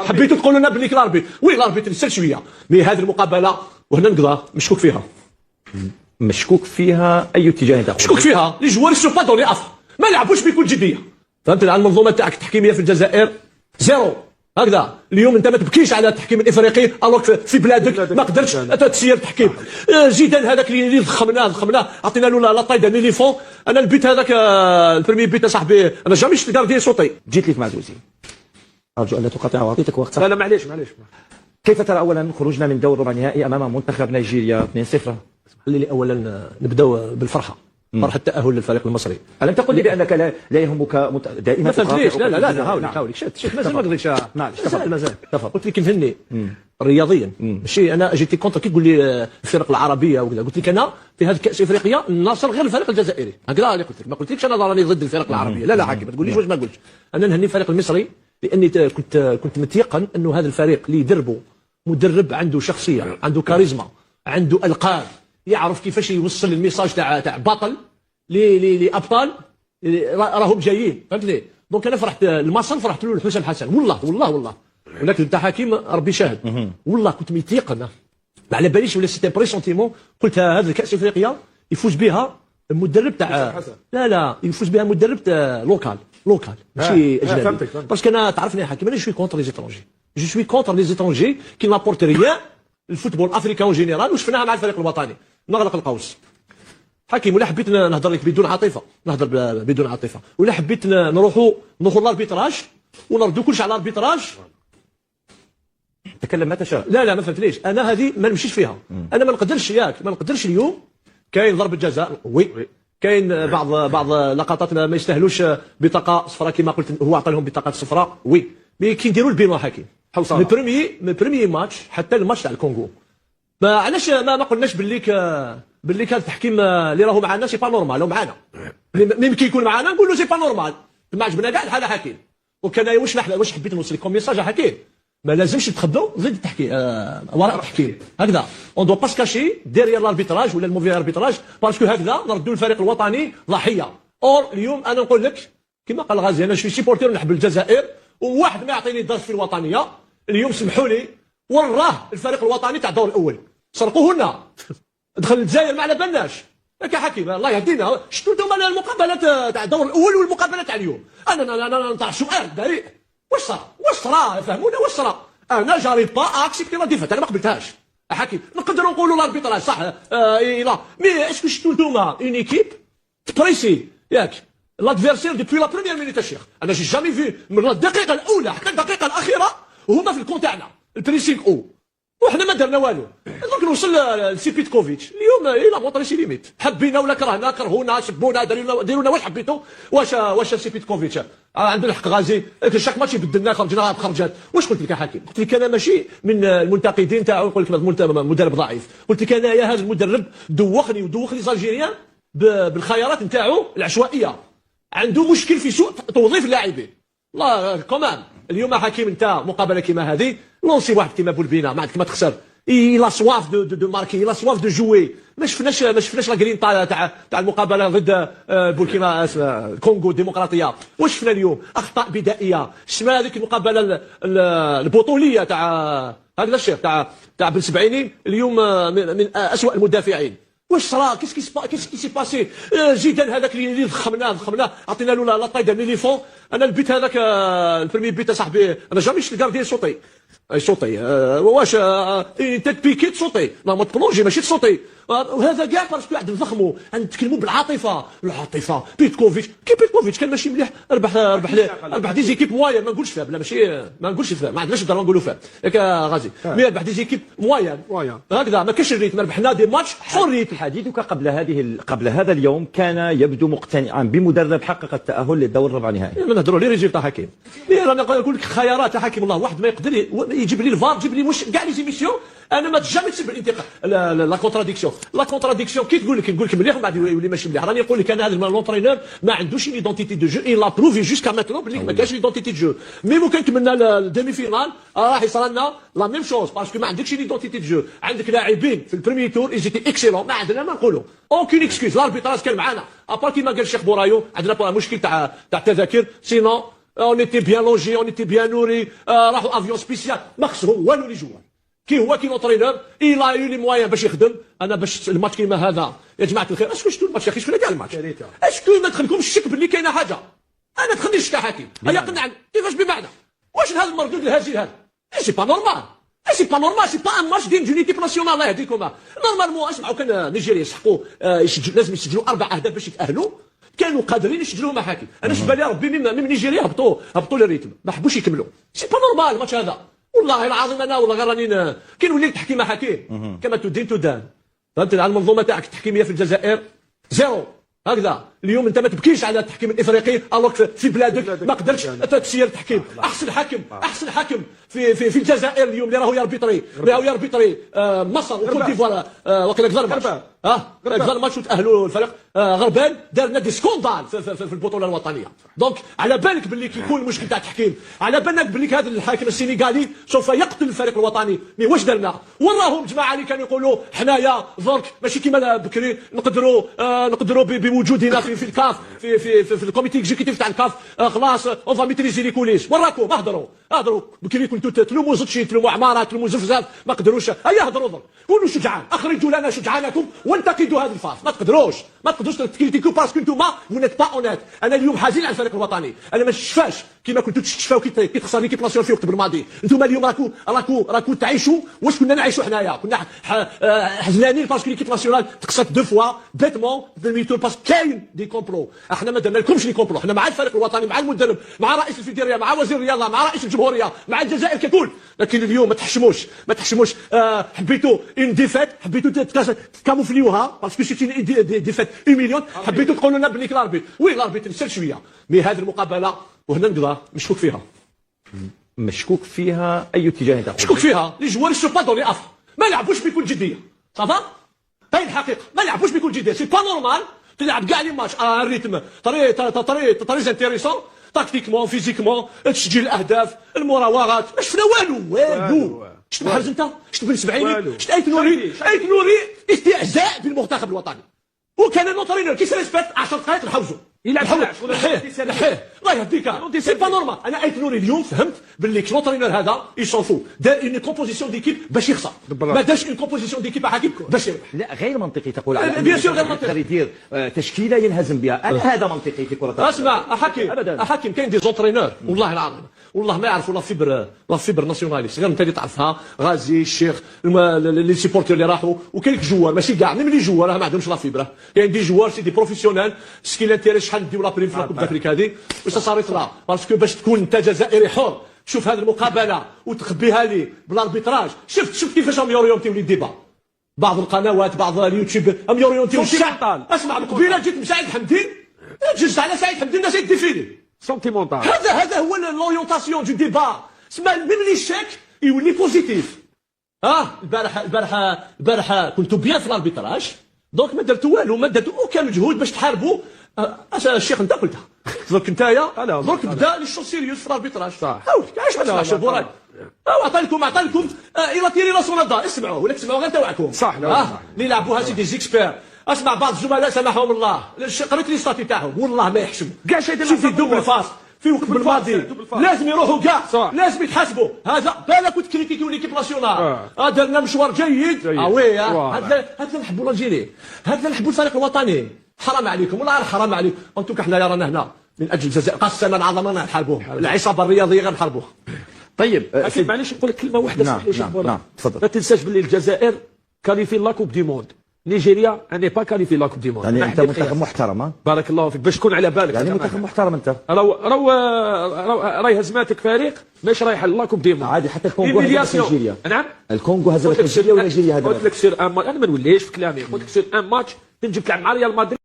حبيتوا تقولوا لنا بليك لاربيت وي لاربيت يسال شويه مي هذه المقابله وهنا نقضى مشكوك فيها. مشكوك فيها اي اتجاه تاخذ؟ مشكوك فيها لي جوار سو با دون لي افر ما لعبوش بكل جديه. فهمت المنظومه تاعك التحكيميه في الجزائر زيرو هكذا. اليوم انت ما تبكيش على التحكيم الافريقي الوغ في بلادك ما قدرتش تسير التحكيم. زيدان هذاك اللي ضخمناه عطينا له لا طاي داني لي فون. انا البيت هذاك البريمي بيت صاحبي انا جامي شفت الكارديان صوتي. جيت لك مع دوزي، ارجو الا تقاطع واعطيتك وقت. لا معليش. كيف ترى اولا خروجنا من دور ربع نهائي امام منتخب نيجيريا 2-0؟ خليني اولا نبداو بالفرحه، فرحه التاهل للفريق المصري. الم تقل لي بانك لا يهمك دائما ما فهمتنيش. لا هاولي شت مازال ما قضيتش. مازال قلت لك نهني رياضيا ماشي انا جيتي كونتر كي تقول لي الفرق العربيه وكذا. قلت لك انا في هذه كاس افريقيا ناصر غير الفريق الجزائري هكذا اللي قلت لك. ما قلتلكش انا راني ضد الفرق العربيه. لا حكي ما تقوليش واش ما قلتش. انا نهني الفريق المصري لاني كنت متيقن انه هذا الفريق اللي يدربه مدرب عنده شخصيه، عنده كاريزما، عنده القاب، يعرف كيفاش يوصل الميساج تاع بطل لابطال راهم جايين. فهمتني؟ دونك انا فرحت المصر فرحت له لحسام حسن والله ولكن انت حكيم ربي شاهد والله كنت متيقن ما على باليش ولا سيتي بريسونتيمون. قلت هذا الكاس افريقيا يفوز بها المدرب تاع لا يفوز بها مدرب تاع لوكال ماشي اجنبي. باسكو انا تعرفني يا حكيم انا شوي كونتر لي زيترونجي جو سوي كونتر لي زيترونجي كي نابورت ريان الفوتبول افريكان اون جينيرال وشفناها مع الفريق الوطني. نغلق القوس حكيم. ولا حبيت نهضر لك بدون عاطفه نهضر بدون عاطفه، ولا حبيت نروحوا للاربيتراج ونردوا كلشي على الاربيتراج. تكلم ما تشاء. لا ما فهمتنيش. انا هذه ما نمشيش فيها. انا ما نقدرش اليوم كاين ضربه جزاء وي كاين بعض لقطات ما يستاهلوش بطاقه صفراء كما قلت هو عطى لهم بطاقات صفراء وي. مي كي نديروا البينو حكيم من بريمي ماتش حتى الماتش تاع الكونغو علاش ما قلناش باللي كان التحكيم اللي راهو معنا سي با نورمال. راهو معنا ميم كي يكون معنا نقولوا سي با نورمال ما عجبنا كاع الحاله حكيم. وكان واش حبيت نوصل لكم ميساج حكيم ما لازمش تخبوا ضد التحكيم وراء التحكيم هكذا. اون دو با سكاشي ديريير لاربيتراج ولا الموفي اربيتراج باسكو هكذا نردوا الفريق الوطني ضحيه. اور اليوم انا نقول لك كما قال غازي انا شوي سيبورتير نحب الجزائر وواحد ما يعطيني درس في الوطنيه. اليوم سمحوا لي وراه الفريق الوطني تاع الدور الاول سرقوه لنا دخل الجزائر ما على بالناش. يا حكيم الله يهدينا. شفتوا انتم المقابلات تاع الدور الاول والمقابله تاع اليوم. انا نطرح سؤال بريء واش صرا فهمونا واش صرا. انا جاريب با اكسبتي لا ديفات انا ما قبلتهاش. حكيم نقدروا نقولوا لاربيتراج صح لا مي اسكو شفتوا انتوما اون ايكيب تبريسي ياك لادفيرسير ديبوي لا بروميير مينيت الشيخ. انا جي جامي في من الدقيقه الاولى حتى الدقيقه الاخيره وهما في الكون تاعنا البريسينغ وحنا ما درنا والو. دونك نوصل لسيبيتكوفيتش اليوم لا موطري سي ليميت حبينا ولا كرهنا كرهونا سبونا ديروا لنا واش حبيتوا. واش سيبيتكوفيتش عنده الحق غازي شاك ماتش يبدلنا خرجنا بخرجات. واش قلت لك يا حكيم؟ قلت لك انا ماشي من المنتقدين تاعو نقول لك مدرب ضعيف. قلت لك انا يا هذا المدرب دوخني زالجيريان بالخيارات نتاعو العشوائيه. عنده مشكل في سوء توظيف اللاعبين. لا كمان اليوم حكيم انت مقابله كيما هذه لونسي واحد كيما بولبينا ما عندك ما تخسر. لا سواف دو ماركي لا سواف دو جوي. ما شفناش لا جرين تاع المقابله ضد بوركينا الكونغو الديمقراطيه. واش شفنا اليوم؟ اخطاء بدائيه. شفنا هذيك المقابله البطوليه تاع هذا الشيخ تاع بن سبعيني اليوم من اسوأ المدافعين. واش صرا كيسكي سي باسي؟ زيدان هذاك اللي ضخمناه عطينا له لا طاي داني لي فون. انا البيت هذاك البريمي بيت صاحبي انا جامي شفت الكارديان صوتي واش تيت بيكي تصوتي ما تبلونجي ماشي تصوتي. وهذا كاع باسكو واحد نفخموا نتكلموا بالعاطفه بيتكوفيتش كان ماشي مليح ربح دي زيكيب موين ما نقولش فيها بلا ماشي ما نقولش فيها ما عندناش نقدروا نقولوا فيها ياك غازي مي ربح دي زيكيب موين هكذا ما كاينش الريتم ربحنا دي ماتش حريت. حديثك قبل هذا اليوم كان يبدو مقتنعا بمدرب حقق التأهل للدور الربع نهائي. ما نهضروا لي ريزولتا حكيم انا نقول لك خيارات يا حكيم الله واحد ما يقدر يجيب لي الفار يجيب لي مش كاع لي زيميسيون. انا ما تجامي تصير بالانتقال لا كونتراديكسيون كي تقول لك مليح ومن بعد يولي ماشي مليح. راني نقول لك انا هذا لونترينور ما عندوش ايدونتيتي دو جو اي لا بروفي جوسكا ماتنون بلي ما كاينش ايدونتيتي دو جو. مي ممكن كملنا الديمي فينال راح يصرى لنا لا ميم شوز باسكو ما عندكش ايدونتيتي دو جو. عندك لاعبين في البريمي تور ايزيتي اكسيلون ما عندنا ما نقولوا اوكين اكسكيوز. لاربيتراج كان معنا ابار كيما قال الشيخ بورايو عندنا مشكل تاع التذاكر سينو اون ايتي بيان لوجي، اون ايتي بيان نوري، راحوا افيون سبيسيال، ما خصهم والو لي جوار. كي هو كي لونترينور الا يو لي موان باش يخدم. انا باش الماتش كيما هذا يا جماعه الخير، اسكو شفتوا الماتش يا اخي؟ شكون كاع الماتش؟ اسكو ما دخلكمش الشك باللي كاينه حاجه؟ انا دخلني الشك حكيم، هيا قنعني كيفاش بمعنى؟ واش هذا المردود الهزيل هذا؟ سي با نورمال، سي با نورمال، سي با ان ماتش ديال دون ايكيب ناسيونال. الله يهديكم. نورمالمون اسمعوا، كان نيجيريا يسحقوا لازم يسجلوا 4 اهداف باش يتاهلوا، كانوا قادرين يسجلوا محاكم. انا شفت بالي ربي من نيجيريا هبطوا للريتم، ما حبوش يكملوا. سي با نورمال الماتش هذا، والله العظيم. انا والله غير راني كي نولي التحكيم حكيم كما تدين تدان. فهمت على المنظومه تاعك التحكيميه في الجزائر زيرو هكذا. اليوم انت ما تبكيش على التحكيم الافريقي، الوغ في بلادك ما قدرتش تسير التحكيم. احسن حكم في الجزائر اليوم اللي راهو يربيطري مصر وكوت ديفوار وكيل غزال غزال ماتش وتاهلوا الفريق غربان، دار لنا دي سكوندال في البطوله الوطنيه. دونك على بالك باللي كي يكون المشكل تاع التحكيم، على بالك باللي هذا الحاكم السينيغالي سوف يقتل الفريق الوطني. مي واش درنا؟ وراهم الجماعه اللي كانوا يقولوا حنايا درك ماشي كيما بكري نقدروا بوجودنا في الكاف في الكوميتي اكزيكتيف تاع الكاف خلاص اون فا ميتريزي لي كوليس. وراكم اهضروا بكري كنتوا تلوموا زوتشي، تلوموا عماره، تلوموا زفزاف، ما قدروش. هيا هضروا كونوا شجعان، اخرجوا لنا شجعانكم وانتقدوا هذا الفاس. ما تقدروش تكريتيكو باسكو انتوما ونيت با اونيت. انا اليوم حزين على الفريق الوطني، انا ما نشفاش كيما كنتوا تشفاو كي تخسر ليكيب ناسيونال في وقت الماضي. انتوما اليوم راكو تعيشوا واش كنا نعيشوا حنايا. كنا حزنانين باسكو ليكيب ناسيونال تخسرت 2 فوا بيتمون باسكو كاين دي كومبلو. احنا ما درنا لكمش لي كومبلو، احنا مع الفريق الوطني، مع المدرب، مع رئيس الفيدراليه، مع وزير الرياضه، مع رئيس الجمهوريه، مع الجزائر ككل. لكن اليوم ما تحشموش حبيتوا اون ديفيت، حبيتوا تكاموفليوها باسكو سيتي ديفيت مليون. حبيتوا تقولوا لنا بلي الاربيت وي الاربيت نسال شويه. مي هذه المقابله وهنا نقضى مشكوك فيها اي اتجاه تاخذ؟ مشكوك فيها لي جوار سو با دون لي اف، ما لعبوش بكل جديه. صافا هاي الحقيقه، ما لعبوش بكل جديه. سي با نورمال تلعب كاع لي ماتش الريتم طري انتيريسون تاكتيكمون فيزيكمون، تسجيل الاهداف، المراوغات، ما شفنا والو. شفت محرز انت؟ شفت بن سبعيني؟ شفت ايت نوري استهزاء بالمنتخب الوطني. وكان نوترينور كي سريسبيت 10 دقائق نحوزو يلعب نحيه. الله يهديك، سي با نورمال. انا ايت نوري اليوم فهمت باللي نوترينور هذا يصوفو دار اون كومبوزيسيون ديكيب باش يخسر، ما دارش اون كومبوزيسيون ديكيب حكيم باش يربح. لا غير منطقي تقول على بيان سور غير منطقي يدير تشكيله ينهزم بها. هذا منطقي في كره القدم. اسمع حكيم كاين دي زونترينور والله العظيم والله ما يعرفوا لا فيبر ناسيوناليست. غير انت اللي تعرفها، غازي الشيخ لي سيبورتور اللي راحوا، وكاين جوار ماشي كاع ميم لي جوار ما عندهمش لا فيبر. كاين دي جوار سي دي بروفيسيونيل سكي لانتيري شحال نديو لا بريم في الكوب دافريك هذه واش صار يطلع باسكو باش تكون انت جزائري حر. شوف هذه المقابله وتخبيها لي بالاربيتراج. شفت كيفاش راهم يوريونتيو لي ديبا. بعض القنوات بعض اليوتيوب هم يوريونتيو الشعب. اسمع قبيله جيت مساعد حمدين جزت على سعيد حمدين الناس يديفيلي سونتيمونتال. هذا هو لوريونتاسيون دو ديبا. اسمع ميم لي شيك يولي بوزيتيف. البارحه كنتو بيان في الاربيتراج، دونك ما درتو والو، ما درتو اوكان مجهود باش تحاربوا. الشيخ انت قلتها درك نتايا، درك بدا لي شو سيريوس في الاربيتراج. صح علاش ما تسمعش البوران؟ عطالكم الى تيري لا سونادا. اسمعوا ولا تسمعوا غير تاعكم. صح اللي لعبوها سي دي زيكسبير. اسمع بعض الزملاء سامحهم الله قريت لي ستاتي تاعهم والله ما يحشموا كاع شي يدير في دوبل فاس في وقت الماضي. لازم يروحوا كاع، لازم يتحاسبوا. هذا بالك وتكريتيكيو ليكيب ناسيونال. درنا مشوار جيد. وي هذا نحبوا الجيري، هذا نحبوا الفريق الوطني. حرام عليكم والله حرام عليكم. انتم حنايا رانا هنا من اجل الجزائر، قسما عظما نحاربوه. العصابه الرياضيه غنحاربوه. طيب معليش نقول لك كلمه واحده. نعم تفضل. ما تنساش باللي الجزائر كاليفي لا كوب دي موند، نيجيريا اني با كاليفي لا كوب دي موند. يعني انت منتخب محترم. بارك الله فيك باش تكون على بالك. يعني منتخب محترم انت. راهي هزماتك فريق مش رايح لا كوب دي موند عادي. حتى الكونغو هزمت نيجيريا. نعم الكونغو هزمت نيجيريا ونيجيريا هزمت. قلت لك سير انا ما نوليش في كلامي. قلت لك سير ان ماتش تنجي تلعب مع ريال مدريد.